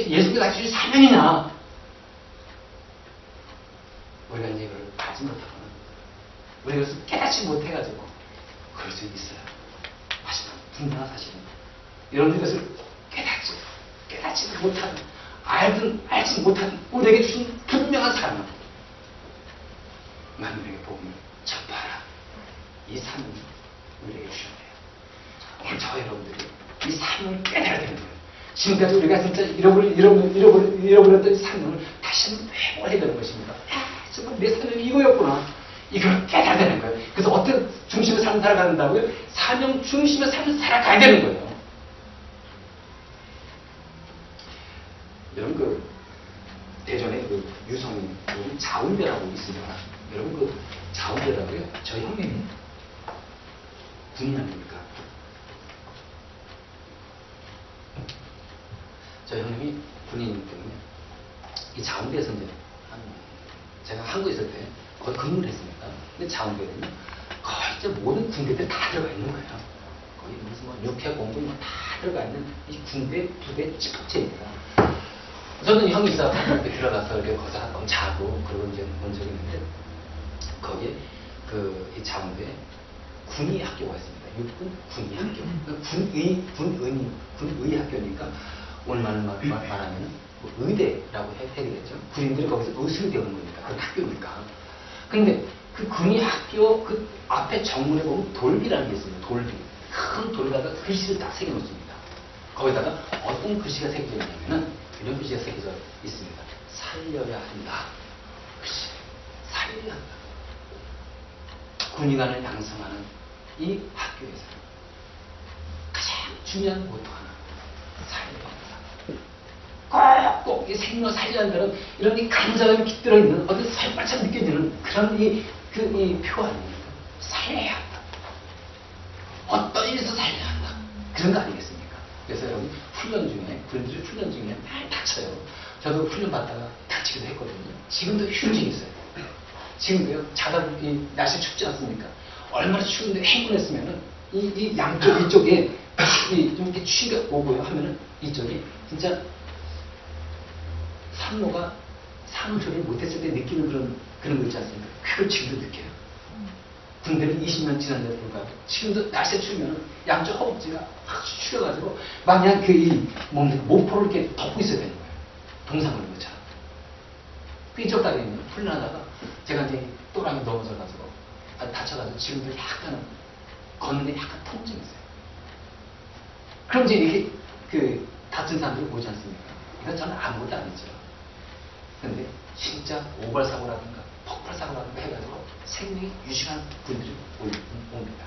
그게 예수께서 하신 사명이냐? 우리가 이제 이걸 알지 못하거나 우리가 그것을 깨닫지 못해가지고 그럴 수 있어요. 하지만 분명한 사실은 여러분들이 그것을 깨닫지 못하든 알든 알지 못하든 우리에게 주신 분명한 사명, 만민에게 복음을 전파하라. 이 사명을 우리에게 주셔야 돼요. 오늘 저와 여러분들이 이 사명을 깨달아야 되는 거예요. 지금까지 우리가 진짜 잃어버렸던 이 사명을 다시 한번 회복해야 되는 것입니다. 정말 내 사명이 이거였구나. 이걸 깨달아야 되는 거예요. 그래서 어떤 중심의 삶을 살아간다고요? 사명 중심의 삶을 살아가야 되는 거예요. 여러분 그 대전에 그 유성인 자운대라고 있습니다. 여러분 그 자운대라고요. 저희 형님이 군인 아닙니까? 저희 형님이 군인이기 때문에 이 자운대에서 이제 제가 한국에 있을 때 거의 근무를 했습니다. 근데 자운대는요 거의 이제 모든 군대들 다 들어가 있는 거예요. 거의 무슨 뭐 육해 공군 뭐 다 들어가 있는 이 군대 부대 집합체입니다. 저는 형이 있어 때 들어가서 이렇게 거기서 한번 자고 그러고 이제 본 적이 있는데 거기에 그 이 자운대에 군의 학교가 있습니다. 육군 군의 학교. 군의 학교니까 오늘 말하면 의대라고 해야 되겠죠. 군인들이 거기서 의술이 배우는 거니까 그런 학교니까. 그런데 그 군의 학교 그 앞에 정문에 보면 돌비라는 게 있습니다. 돌비. 큰 돌에다가 글씨를 딱 새겨놓습니다. 거기다가 어떤 글씨가 새겨져 있냐면은 이런 글씨가 새겨져 있습니다. 살려야 한다. 글씨. 살려야 한다. 군의관을 양성하는 이 학교에서 가장 중요한 모토 하나. 살려야 한다. 꼭 이 생명 살려야 한다는 이런 이 간절함이 깃들어 있는 어떤 살발처럼 느껴지는 그런 이 표 아닙니까? 살려야 한다. 어떤 일에서 살려야 한다. 그런 거 아니겠습니까? 그래서 여러분 훈련 중에 군인들이 훈련 중에 많이 다쳐요. 저도 훈련 받다가 다치기도 했거든요. 지금도 휴증이 있어요. 지금도요. 자다 보니 날씨 춥지 않습니까? 얼마나 추운데 행군했으면은 이 양쪽 이쪽에 좀 이렇게 추위가 오고요 하면은 이쪽이 진짜 산모가 산후 조리를 못했을 때 느끼는 그런 거 있지 않습니까? 그걸 지금도 느껴요. 군대를 20년 지났는데도 불구하고 지금도 날씨가 추우면 양쪽 허벅지가 아주 추려가지고 마냥 몸포를 이렇게 덮고 있어야 되는 거예요. 동상을 것처럼. 이쪽 다리는 훈련하다가 제가 이제 또랑이 넘어져가지고 다쳐가지고 지금도 약간은 걷는데 약간 통증이 있어요. 그럼 이제 이렇게 그 다친 사람들이 보지 않습니까? 이건 저는 아무것도 아니죠. 근데 진짜 오발사고라든가 폭발사고라든가 해가지고 생명이 유식한 분들이 옵니다.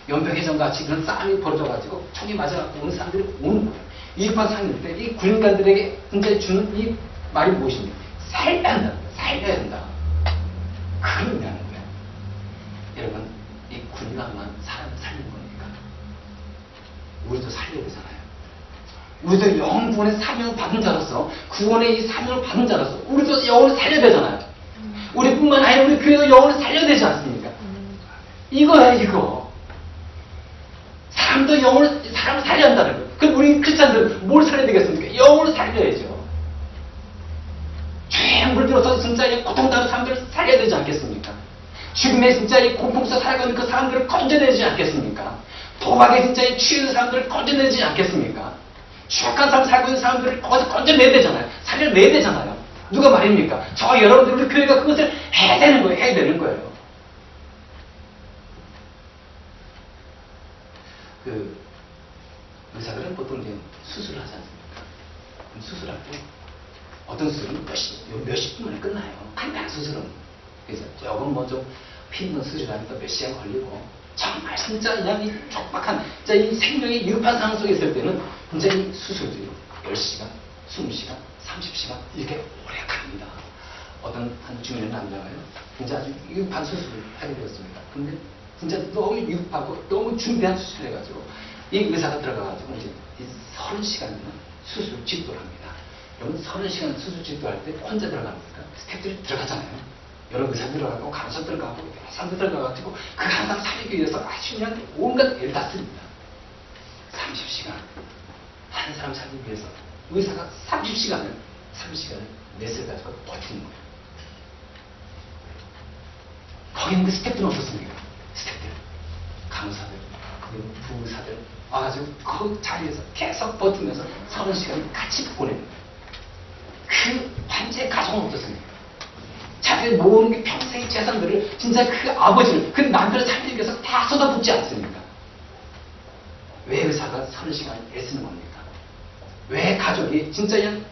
연평해전같이 그런 싸움이 벌어져가지고 총이 맞아갖고 오는 사람들이 오는 거예요. 이급한 상황일 때 이 군인관들에게 진짜 주는 이 말이 무엇입니까? 살려야 한다. 살려야 한다. 그걸 의미하는 거예요. 여러분, 이 군인관만 사람을 살리는 겁니까? 우리도 살려야 되잖아요. 우리도 영구원의 사명을 받은 자로서 구원의 이 사명을 받은 자로서 우리도 영혼을 살려야 되잖아요. 우리뿐만 아니라 우리 교회도 영혼을 살려야 되지 않습니까? 이거야 이거. 사람을 살려야 한다는 거예요. 그럼 우리 크리스찬들은 뭘 살려야 되겠습니까? 영혼을 살려야죠. 죄에 물들어서 진짜 이 고통당하는 사람들을 살려야 되지 않겠습니까? 죽음에 진짜 이 공포 속에 살아가는 그 사람들을 건져내지 않겠습니까? 도박에 진짜 이 취하는 사람들을 건져내지 않겠습니까? 추악한 삶 살고 있는 사람들을 거기서 건져내야 되잖아요. 살려내야 되잖아요. 누가 말입니까? 저 여러분들 우리 교회가 그것을 해야 되는 거예요. 해야 되는 거예요. 그 의사들은 보통 이제 수술을 하지 않습니까? 그럼 수술할 때 어떤 수술은 몇십 분 만에 끝나요. 간단한 수술은. 그래서 조금 뭐 좀 피는 수술하니까 몇 시간 걸리고 정말 진짜 그냥 이 촉박한 진짜 이 생명이 위급한 상황 속에 있을 때는 진짜 이 수술들이 10시간, 20시간, 30시간 이렇게 오래 갑니다. 어떤 한 중년 남자가요. 진짜 아주 위급한 수술을 하게 되었습니다. 근데 진짜 너무 위급하고 너무 중대한 수술을 해가지고 이 의사가 들어가가지고 이제 30시간이면 수술 집도를 합니다. 여러분 30시간 수술 집도할 때 혼자 들어갑니까? 스태프들이 들어가잖아요. 여러 의사 들어가고 간호사 들어가고 여러 사람들 들어가가지고 그 한 사람 살리기 위해서 아주 그냥 온갖 애를 다 씁니다. 30시간 한 사람 살리기 위해서 의사가 30시간을 넷을 가지고 버티는 거예요. 거기는 그 스태프들은 어떻습니까? 스태프들, 간호사들, 그리고 부의사들 와가지고 그 자리에서 계속 버티면서 30시간을 같이 보내는 거예요. 그 환자의 가정은 어떻습니까? 자기의 모든 평생의 재산들을 진짜 그 아버지를, 그 남편을 살리기 위해서 다 쏟아붓지 않습니까? 왜 의사가 30시간을 애쓰는 겁니까? 왜 가족이 진짜 그냥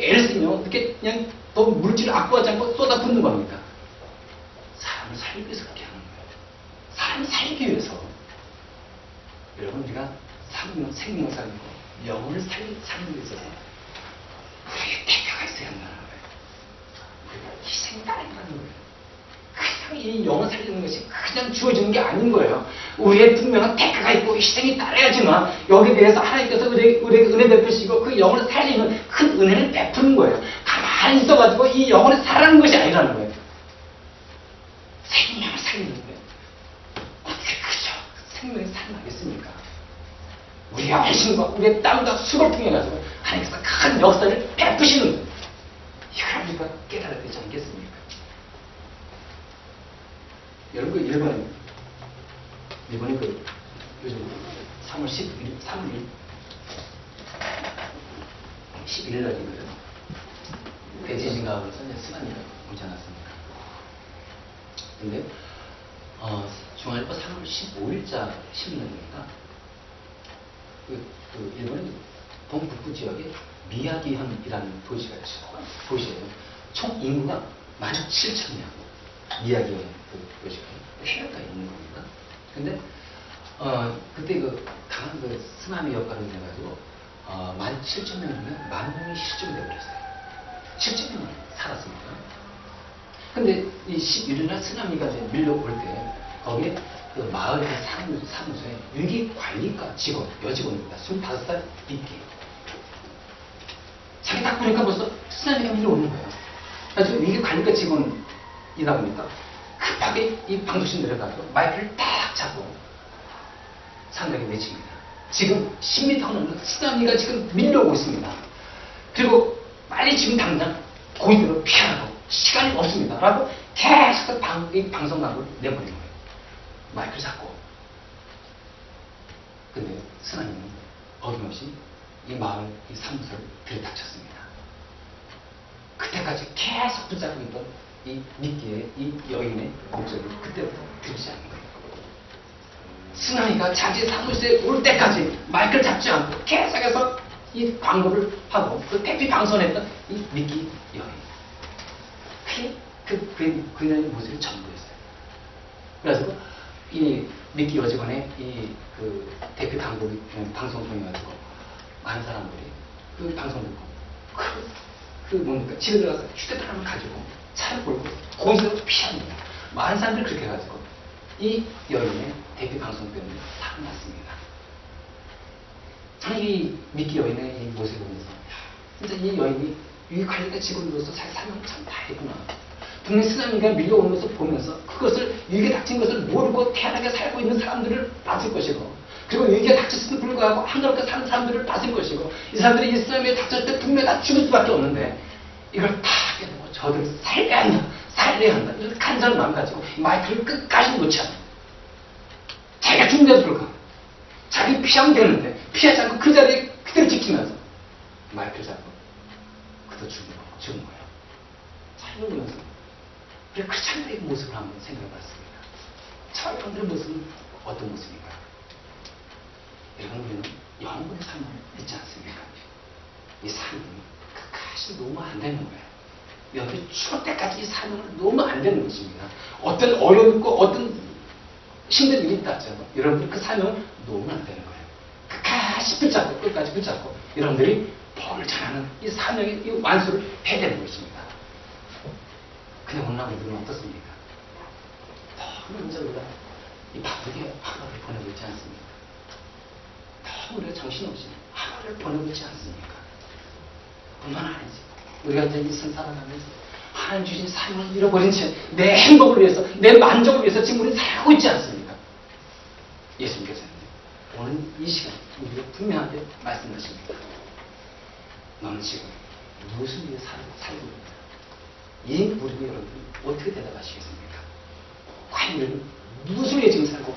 애를 쓰며 이렇게 그냥 또 물질을 아까워하지 않고 쏟아붓는 겁니까? 사람을 살기 위해서 그렇게 하는 거예요. 사람을 살기 위해서. 여러분, 우리가 생명을 살리고 영혼을 살리기 위해서 우리에게 대가가 있어야 한다는 거예요. 우리가 희생이 따른다는 거예요. 그냥 이 영혼 살리는 것이 그냥 주어지는 게 아닌 거예요. 우리의 분명한 대가가 있고 희생이 따라야지만 여기에 대해서 하나님께서 우리에게 은혜 베푸시고 그 영혼을 살리는 큰 은혜를 베푸는 거예요. 가만히 있어가지고 이 영혼을 살아가는 것이 아니라는 거예요. 생명을 살리는 거예요. 어떻게 그저 생명이 살아나겠습니까? 우리의 헌신과 우리의 땀과 수고를 통해 가지고 하나님께서 큰 역사를 베푸시는 거예요. 이걸 우리가 깨달아야 되지 않겠습니까? 여러분, 그 일본에 그 요즘 3월 11일 날이고요. 대지진가로 쓰나미가 오지 않았습니까? 근데 중앙일보 3월 15일자 신문입니다. 그 일본의 동북부 지역에 미야기현이라는 도시가 있어요. 도시예요. 총 인구가 17,000명. 미야기현 그 도시가 해역가 있는 겁니다. 근데 그때 그 강한 그 쓰나미 여파로 인해 가지고 17,000명이면 10,000명이 실종이 되어버렸어요. 7,000명을 살았습니다. 근데 이 11일날 쓰나미가 이제 밀려올 때 거기에 그 마을 사무소에 위기관리과 직원, 여직원입니다. 25살 있기. 자기 딱 보니까 벌써 쓰나미가 밀려오는 거예요. 그래서 위기관리과 직원이다 보니까 급하게 이 방송실 내려가서 마이크를 딱 잡고 상대에게 외칩니다. 지금 10m 넘는 쓰나미가 지금 밀려오고 있습니다. 그리고 빨리 지금 당장 고인으로 피하라고 시간이 없습니다. 라고 계속 이 방송 광고를 내버리는 거예요. 마이크를 잡고. 근데 쓰나미는 어김없이 이 마을 이 사무소를 들이닥쳤습니다. 그때까지 계속 붙잡고 있던 이 미끼의 이 여인의 목소리를 그때부터 들리지 않는 거예요. 쓰나미가 자기 사무실에 올 때까지 마이크를 잡지 않고 계속해서 이 광고를 하고 그 대피 방송했던 이 미끼 여인. 그녀의 모습이 전부였어요. 그래서 이 미끼 여직원의 그 대피 광고를 방송 통해가지고 많은 사람들이 그 방송 듣고 뭡니까? 집에 들어가서 휴대폰을 가지고 차를 몰고 고의적으로 피합니다. 많은 사람들이 그렇게 해가지고 이 여인의 대피 방송 때문에 사고 났습니다. 저는 이 미끼 여인의 이 모습을 보면서 진짜 이 여인이 위기관리과 직원으로서 자기 사명을 참 다 했구나. 분명히 쓰나미가 밀려오는 것을 보면서 그것을 위기에 닥친 것을 모르고 태연하게 살고 있는 사람들을 봤을 것이고 그리고 위기에 닥쳤음에도 불구하고 한가롭게 사는 사람들을 봤을 것이고 이 사람들이 이 쓰나미에 닥쳤을 때 분명히 다 죽을 수밖에 없는데 이걸 다 깨닫고 저들을 살려야 한다. 살려야 한다. 이런 간절한 마음 가지고 마이크를 끝까지 놓지 않아요. 자기가 죽는데도 불구하고 자기 피하면 되는데 피하지 않고 그 자리에 그대로 지키면서 마이크를 잡고 그도 죽은 거예요. 살려 보면서 우리가 그 참된 모습을 한번 생각해 봤습니다. 저 여러분들의 모습은 어떤 모습인가요? 여러분, 우리는 영원의 삶을 믿지 않습니까? 이 삶은 끝까지 놓으면 안 되는 거예요. 여러분이 죽을 때까지 이 삶을 놓으면 안 되는 것입니다. 어떤 어려움 있고 어떤 힘든 일이 있다죠. 여러분들이 그 삶을 놓으면 안 되는 거예요. 끝까지 붙잡고 여러분들이 복을 전하는 이 사명의 이 완수를 해야 되는 것입니다. 근데 오늘 우리는 어떻습니까? 너무 이제 우리가 이 바쁘게 하루를 보내고 있지 않습니까? 너무 우리가 정신없이 하루를 보내고 있지 않습니까? 뿐만 아니지. 우리가 이제 이 세상 살아가면서 하나님 주신 사명을 잃어버린 채 내 행복을 위해서, 내 만족을 위해서 지금 우리 살고 있지 않습니까? 예수님께서는 오늘 이 시간 우리가 분명하게 말씀하십니다. 너는 지금 무슨 일에 살고 있느냐? 이 물음에 여러분 어떻게 대답하시겠습니까? 과연 우리는 무슨 일에 지금 살고